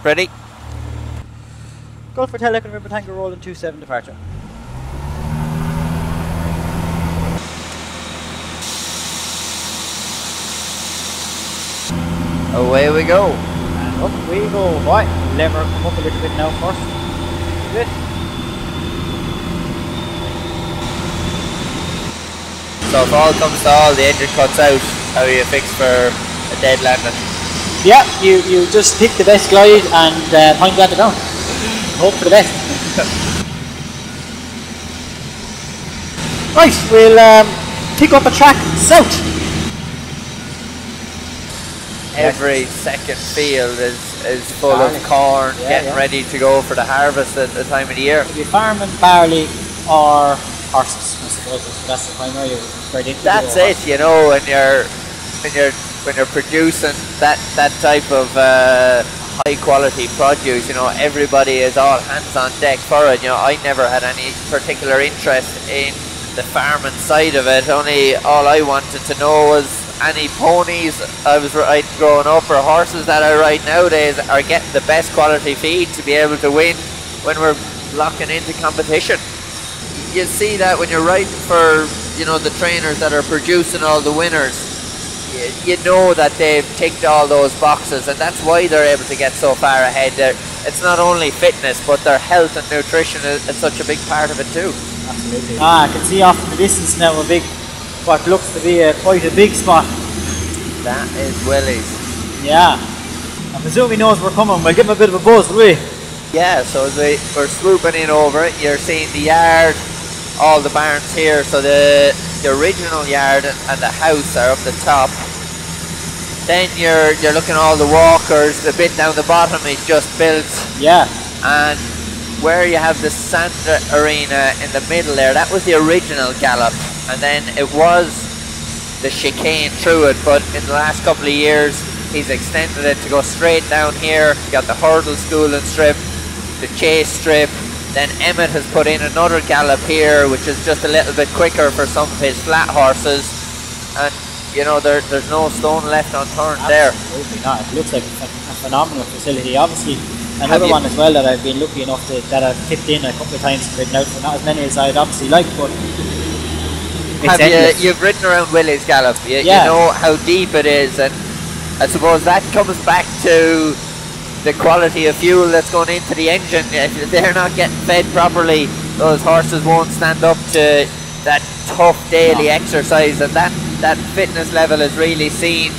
Ready? Gulf Hotel Echo November Tango rolling 27 departure. Away we go. And up we go. Right, lever come up a little bit now first. Good. So if all comes to all, the engine cuts out, how are you fixed for a dead landing? Yeah, you just pick the best glide and point that down. Hope for the best. Right, we'll pick up a track south. Every second field is full of corn, getting ready to go for the harvest at the time of the year. Could be farming barley or horses, I suppose. That's the primary where they That's it, you know, when you're producing that type of high quality produce, you know, everybody is all hands on deck for it. You know, I never had any particular interest in the farming side of it. Only all I wanted to know was any ponies I was riding growing up or horses that I ride nowadays are getting the best quality feed to be able to win when we're locking into competition. You see that when you're riding for, you know, the trainers that are producing all the winners. You know that they've ticked all those boxes, and that's why they're able to get so far ahead. It's not only fitness, but their health and nutrition is such a big part of it too. Absolutely. I can see off in the distance now what looks to be quite a big spot. That is 𝗏𝗏𝗆's. Yeah. I presume he knows we're coming. We'll give him a bit of a buzz, will we? Yeah, so as we're swooping in over it, you're seeing the yard, all the barns here. So the original yard and the house are up the top. Then you're looking at all the walkers. The bit down the bottom is just built. Yeah. And where you have the sand arena in the middle there, that was the original gallop. And then it was the chicane through it, but in the last couple of years he's extended it to go straight down here. You got the hurdle schooling strip, the chase strip, then Emmett has put in another gallop here, which is just a little bit quicker for some of his flat horses, and you know there's no stone left unturned there. Absolutely not. It looks like a phenomenal facility. Obviously another one as well that I've been lucky enough that I've tipped in a couple of times and ridden out for, not as many as I'd obviously like, but you've ridden around 𝗏𝗏𝗆's Gallop, you know how deep it is, and I suppose that comes back to the quality of fuel that's going into the engine. If they're not getting fed properly, those horses won't stand up to that tough daily exercise, and that fitness level is really seen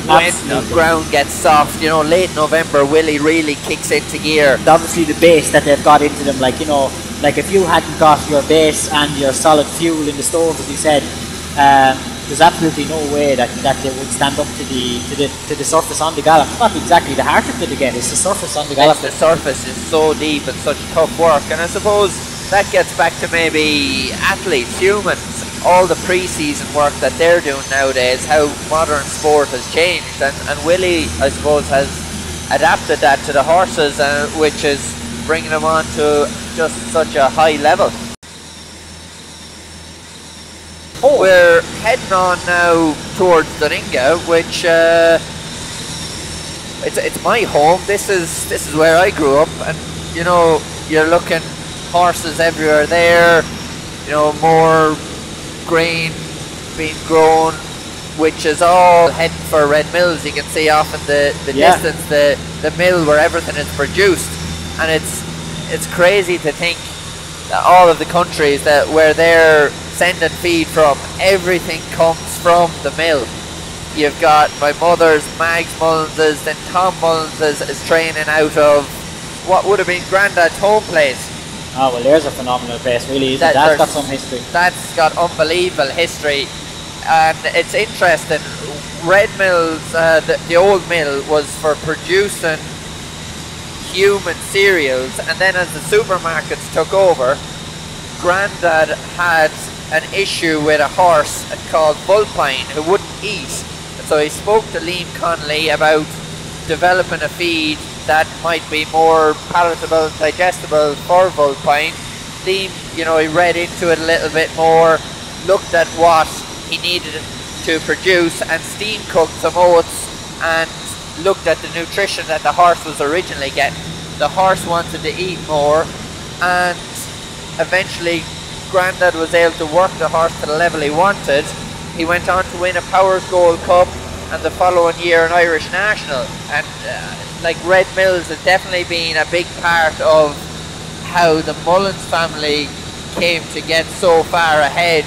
when the ground gets soft. You know, late November 𝗏𝗏𝗆 really kicks into gear. Obviously the base that they've got into them, like, you know, like if you hadn't got your base and your solid fuel in the stove, as you said, there's absolutely no way that they would stand up to the surface on the Gallop. It's not exactly the heart of it again, it's the surface on the Gallop. The surface is so deep and such tough work, and I suppose that gets back to maybe athletes, humans, all the pre-season work that they're doing nowadays, how modern sport has changed, and 𝗏𝗏𝗆, I suppose, has adapted that to the horses, which is bringing them on to just such a high level. We're heading on now towards Doninga, which it's my home. This is where I grew up, and you know, you're looking horses everywhere there. You know, more grain being grown, which is all heading for Red Mills. You can see off in the distance the mill where everything is produced, and it's crazy to think that all of the countries that where they're sending feed from, everything comes from the mill. You've got my mother's Mags Mullins's, then Tom Mullins's is training out of what would have been Grandad's home place. Oh well, there's a phenomenal place, really. That's got some history. That's got unbelievable history, and it's interesting. Red Mills, the old mill, was for producing human cereals, and then as the supermarkets took over, Grandad had an issue with a horse called Vulpine who wouldn't eat, and so he spoke to Liam Connolly about developing a feed that might be more palatable and digestible for Vulpine. Liam, you know, he read into it a little bit more, looked at what he needed to produce, and steam cooked some oats and looked at the nutrition that the horse was originally getting. The horse wanted to eat more, and eventually Grandad was able to work the horse to the level he wanted. He went on to win a Powers Gold Cup and the following year an Irish National. And like Red Mills has definitely been a big part of how the Mullins family came to get so far ahead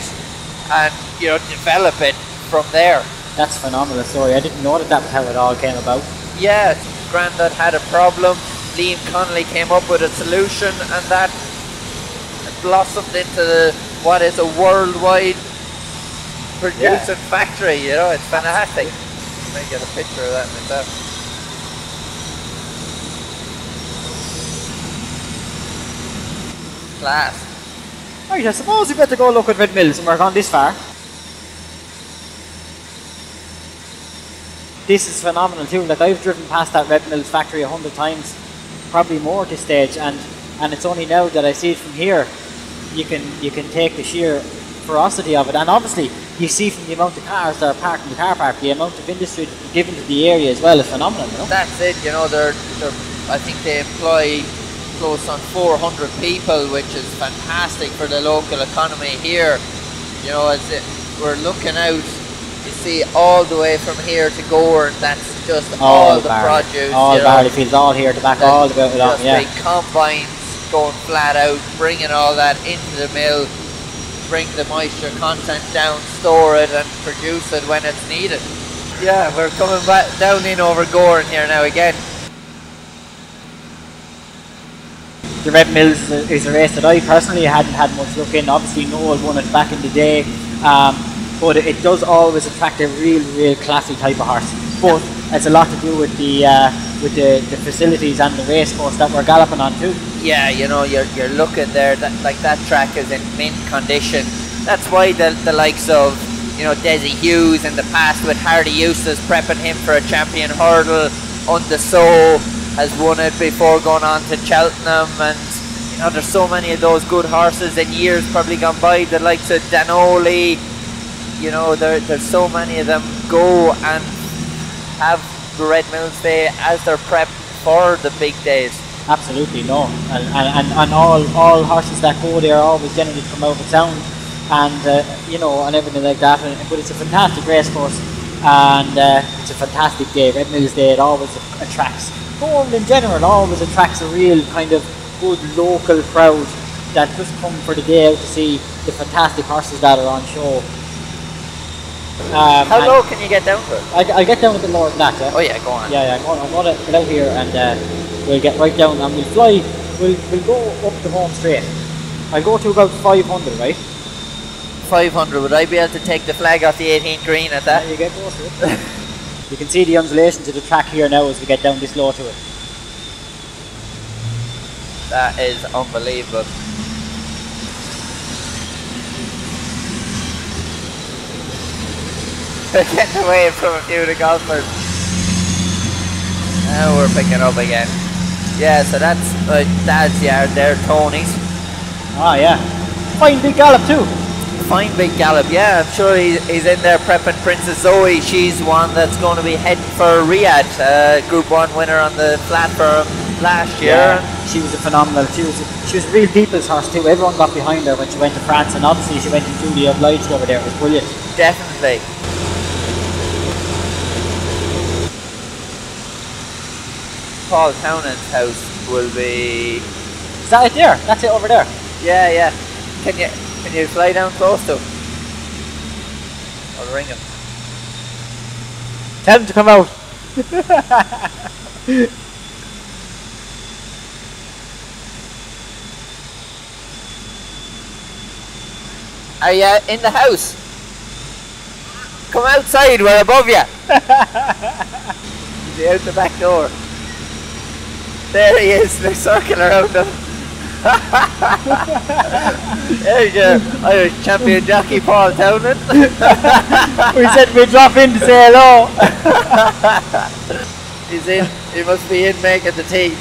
and, you know, develop it from there. That's a phenomenal story. I didn't know that that was how it all came about. Yeah, Grandad had a problem. Liam Connolly came up with a solution, and that blossomed into what is a worldwide producing factory. You know, it's fantastic. I might get a picture of that myself. Class. Right, I suppose we better go look at Red Mills, and we're gone this far. This is phenomenal too. Like, I've driven past that Red Mills factory 100 times, probably more at this stage, and it's only now that I see it from here. You can take the sheer ferocity of it, and obviously you see from the amount of cars that are parked in the car park, the amount of industry given to the area as well is phenomenal. You know? That's it. You know, they're I think they employ close on 400 people, which is fantastic for the local economy here. You know, as we're looking out, you see all the way from here to Gowran, that's just all the produce. All barley fields, all here to back all the way along. Yeah. Big combines going flat out, bringing all that into the mill, bring the moisture content down, store it and produce it when it's needed. Yeah, we're coming back down in over Gowran here now again. The Red Mills is a race that I personally hadn't had much look in. Obviously Noel won it back in the day, but it does always attract a real classy type of horse. But it's a lot to do with the facilities and the race course that we're galloping on too. Yeah, you know, you're looking there, that track is in mint condition. That's why the likes of, you know, 𝗵𝗫 Hughes in the past with Hardy Eustace prepping him for a champion hurdle, 𝗵𝗏𝗍 has won it before going on to Cheltenham, and you know, there's so many of those good horses in years probably gone by, the likes of Danoli. You know, there's so many of them go and have the Red Mills Day as their prep for the big days. Absolutely, no, and all horses that go there always generally come out of town, and you know, and everything like that. But it's a fantastic race course, and it's a fantastic day. Red Mills Day, it always attracts. Gowran in general always attracts a real kind of good local crowd that just come for the day out to see the fantastic horses that are on show. How low can you get down to it? I'll get down a bit lower than that. Yeah? Oh yeah, go on. Yeah, I'm going to get out here, and we'll get right down, and we'll fly. We'll go up the home straight. I'll go to about 500, right? 500. Would I be able to take the flag off the 18th green at that? Yeah, you get close to it. You can see the undulation to the track here now as we get down this low to it. That is unbelievable. Getting away from a few of the golfers. Now we're picking up again. Yeah, so that's Dad's yard there, Tony's. Ah, yeah. Fine big gallop too. Fine big gallop, yeah. I'm sure he's in there prepping Princess Zoe. She's one that's going to be heading for Riyadh, Group 1 winner on the flat for last year. Yeah, she was a phenomenal. She was a real people's horse too. Everyone got behind her when she went to France, and obviously she went to 𝗵𝗶𝗍𝗆 over there. It was brilliant. Definitely. Paul Townend's house will be... Is that it there? That's it over there? Yeah, yeah. Can you fly down close to him? I'll ring him. Tell him to come out. Are you in the house? Come outside, we're above you. He's out the back door. There he is, the circle around him. There's your Irish champion jockey Paul Townend. We said we'd drop in to say hello. He's in, he must be in making the tea.